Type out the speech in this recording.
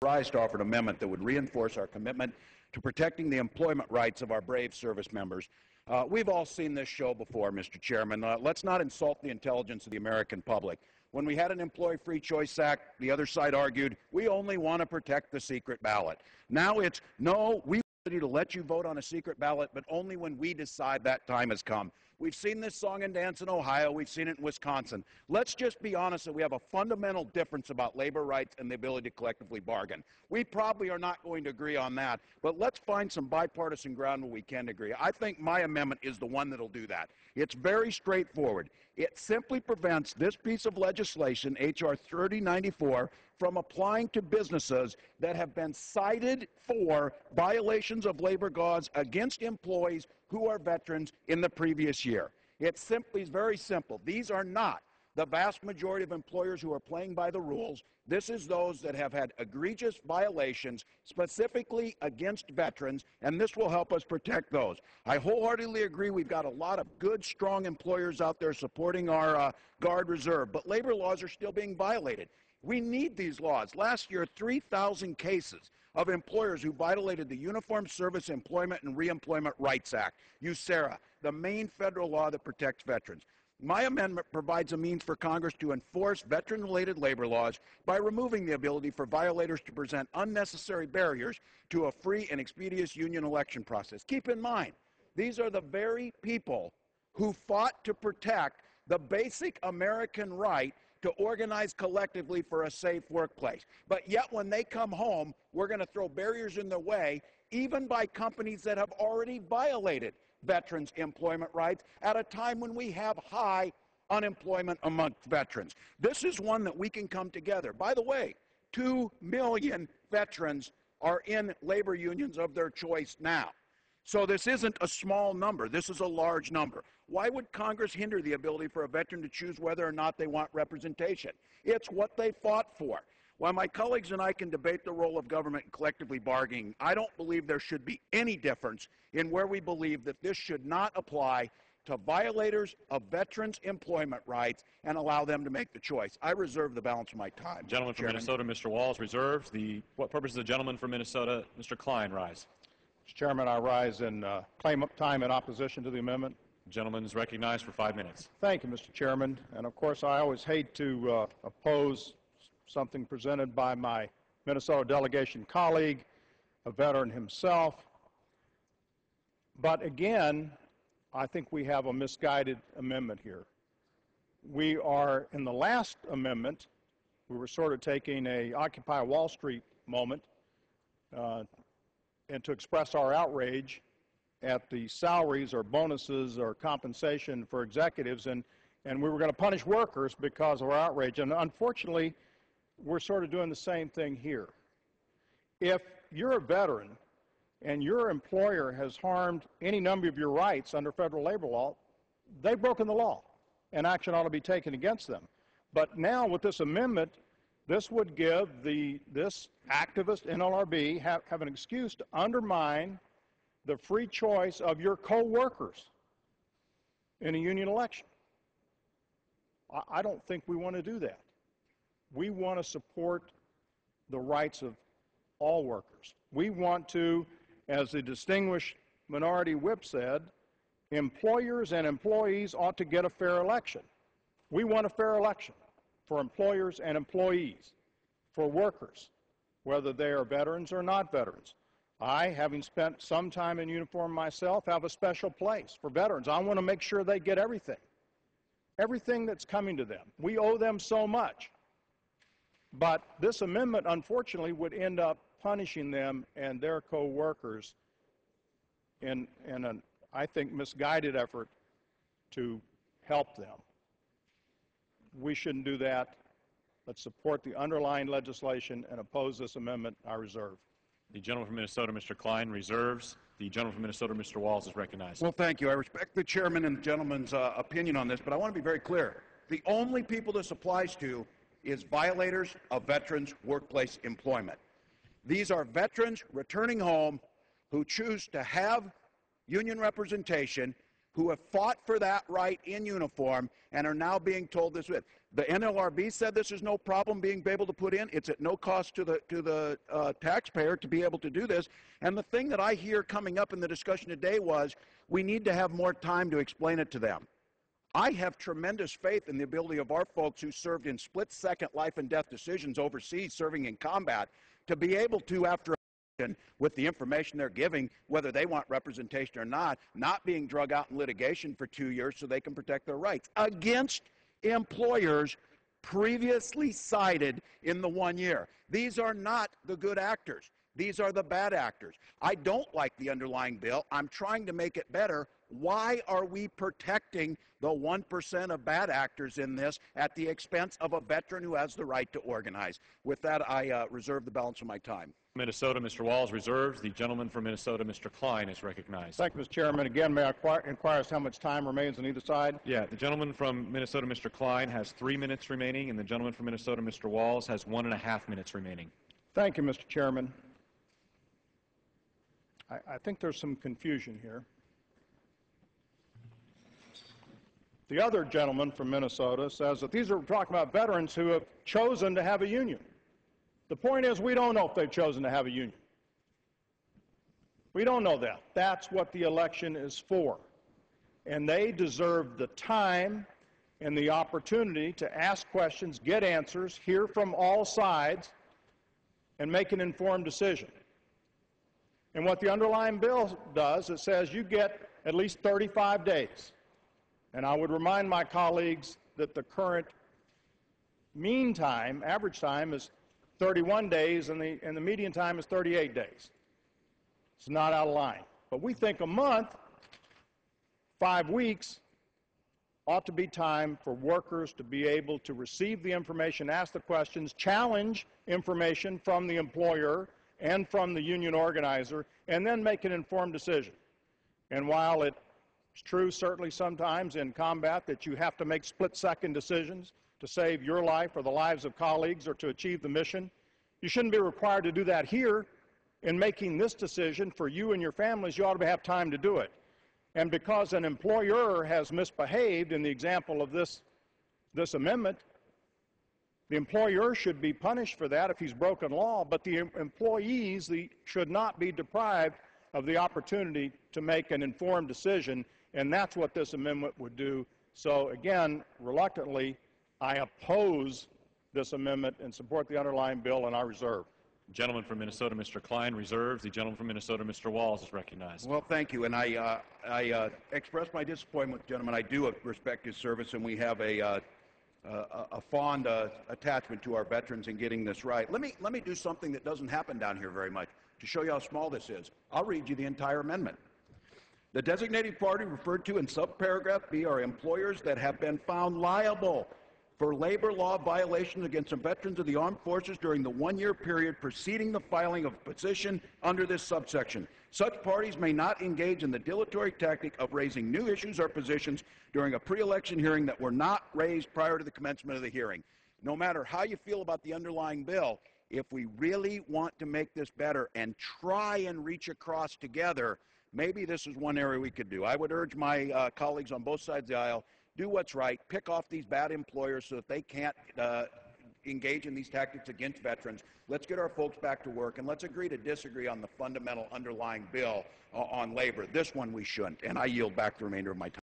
rise to offer an amendment that would reinforce our commitment to protecting the employment rights of our brave service members. We've all seen this show before, Mr. Chairman. Let's not insult the intelligence of the American public. When we had an Employee Free Choice Act, the other side argued, we only want to protect the secret ballot. Now it's, no, we want to let you vote on a secret ballot, but only when we decide that time has come. We've seen this song and dance in Ohio. We've seen it in Wisconsin. Let's just be honest that we have a fundamental difference about labor rights and the ability to collectively bargain. We probably are not going to agree on that, but let's find some bipartisan ground where we can agree. I think my amendment is the one that will do that. It's very straightforward. It simply prevents this piece of legislation, H.R. 3094, from applying to businesses that have been cited for violations of labor laws against employees who are veterans in the previous year. It simply is very simple. These are not the vast majority of employers who are playing by the rules. This is those that have had egregious violations specifically against veterans, and this will help us protect those. I wholeheartedly agree we've got a lot of good, strong employers out there supporting our Guard Reserve, but labor laws are still being violated. We need these laws. Last year, 3,000 cases of employers who violated the Uniform Service Employment and Reemployment Rights Act, USERRA, the main federal law that protects veterans. My amendment provides a means for Congress to enforce veteran-related labor laws by removing the ability for violators to present unnecessary barriers to a free and expeditious union election process. Keep in mind, these are the very people who fought to protect the basic American right to organize collectively for a safe workplace. But yet when they come home, we're going to throw barriers in their way, even by companies that have already violated veterans' employment rights at a time when we have high unemployment amongst veterans. This is one that we can come together. By the way, 2 million veterans are in labor unions of their choice now. So this isn't a small number. This is a large number. Why would Congress hinder the ability for a veteran to choose whether or not they want representation? It's what they fought for. While my colleagues and I can debate the role of government in collectively bargaining, I don't believe there should be any difference in where we believe that this should not apply to violators of veterans' employment rights and allow them to make the choice. I reserve the balance of my time. Gentleman from Minnesota, Mr. Walz, reserves. What purpose does the gentleman from Minnesota, Mr. Klein, rise? Mr. Chairman, I rise in claim of time in opposition to the amendment. The gentleman is recognized for 5 minutes. Thank you, Mr. Chairman. And of course, I always hate to oppose something presented by my Minnesota delegation colleague, a veteran himself. But again, I think we have a misguided amendment here. We are, in the last amendment, we were sort of taking a Occupy Wall Street moment and to express our outrage at the salaries or bonuses or compensation for executives, and we were going to punish workers because of our outrage. And unfortunately, we're sort of doing the same thing here. If you're a veteran and your employer has harmed any number of your rights under federal labor law, they've broken the law, and action ought to be taken against them. But now with this amendment, this would give this activist NLRB have an excuse to undermine the free choice of your co-workers in a union election. I don't think we want to do that. We want to support the rights of all workers. We want to, as the distinguished minority whip said, employers and employees ought to get a fair election. We want a fair election for employers and employees, for workers, whether they are veterans or not veterans. I, having spent some time in uniform myself, have a special place for veterans. I want to make sure they get everything that's coming to them. We owe them so much. But this amendment, unfortunately, would end up punishing them and their co-workers in an, I think, misguided effort to help them. We shouldn't do that. Let's support the underlying legislation and oppose this amendment. I reserve. The gentleman from Minnesota, Mr. Klein, reserves. The gentleman from Minnesota, Mr. Walz, is recognized. Well, thank you. I respect the chairman and the gentleman's opinion on this, but I want to be very clear. The only people this applies to is violators of veterans' workplace employment. These are veterans returning home who choose to have union representation, who have fought for that right in uniform and are now being told this. The NLRB said this is no problem being able to put in. It's at no cost to the taxpayer to be able to do this. And the thing that I hear coming up in the discussion today was we need to have more time to explain it to them. I have tremendous faith in the ability of our folks who served in split-second life and death decisions overseas serving in combat to be able to, after with the information they're giving, whether they want representation or not being drug out in litigation for 2 years so they can protect their rights against employers previously cited in the 1 year. These are not the good actors. These are the bad actors. I don't like the underlying bill. I'm trying to make it better. Why are we protecting the 1% of bad actors in this at the expense of a veteran who has the right to organize? With that, I reserve the balance of my time. Minnesota, Mr. Walz reserves. The gentleman from Minnesota, Mr. Klein, is recognized. Thank you, Mr. Chairman. Again, may I inquire as to how much time remains on either side? Yeah, the gentleman from Minnesota, Mr. Klein, has 3 minutes remaining, and the gentleman from Minnesota, Mr. Walz, has 1.5 minutes remaining. Thank you, Mr. Chairman. I think there's some confusion here. The other gentleman from Minnesota says that these are talking about veterans who have chosen to have a union. The point is, we don't know if they've chosen to have a union. We don't know that. That's what the election is for. And they deserve the time and the opportunity to ask questions, get answers, hear from all sides, and make an informed decision. And what the underlying bill does, it says you get at least 35 days. And I would remind my colleagues that the current mean time, average time, is 31 days, and the median time is 38 days. It's not out of line. But we think a month, 5 weeks, ought to be time for workers to be able to receive the information, ask the questions, challenge information from the employer and from the union organizer, and then make an informed decision. And while it's true certainly sometimes in combat that you have to make split-second decisions to save your life or the lives of colleagues or to achieve the mission, you shouldn't be required to do that here. In making this decision for you and your families, you ought to have time to do it. And because an employer has misbehaved in the example of this amendment, the employer should be punished for that if he's broken law, but the employees should not be deprived of the opportunity to make an informed decision, and that's what this amendment would do. So again, reluctantly, I oppose this amendment and support the underlying bill, and I reserve. Gentleman from Minnesota, Mr. Klein, reserves. The gentleman from Minnesota, Mr. Walz, is recognized. Well, thank you, and I express my disappointment, gentlemen. I do respect his service, and we have a fond attachment to our veterans in getting this right. Let me do something that doesn't happen down here very much to show you how small this is. I'll read you the entire amendment. The designated party referred to in subparagraph B are employers that have been found liable for labor law violations against the veterans of the armed forces during the 1-year period preceding the filing of a petition under this subsection. Such parties may not engage in the dilatory tactic of raising new issues or positions during a pre-election hearing that were not raised prior to the commencement of the hearing. No matter how you feel about the underlying bill, if we really want to make this better and try and reach across together, maybe this is one area we could do. I would urge my colleagues on both sides of the aisle, do what's right, pick off these bad employers so that they can't engage in these tactics against veterans. Let's get our folks back to work, and let's agree to disagree on the fundamental underlying bill on labor. This one we shouldn't, and I yield back the remainder of my time.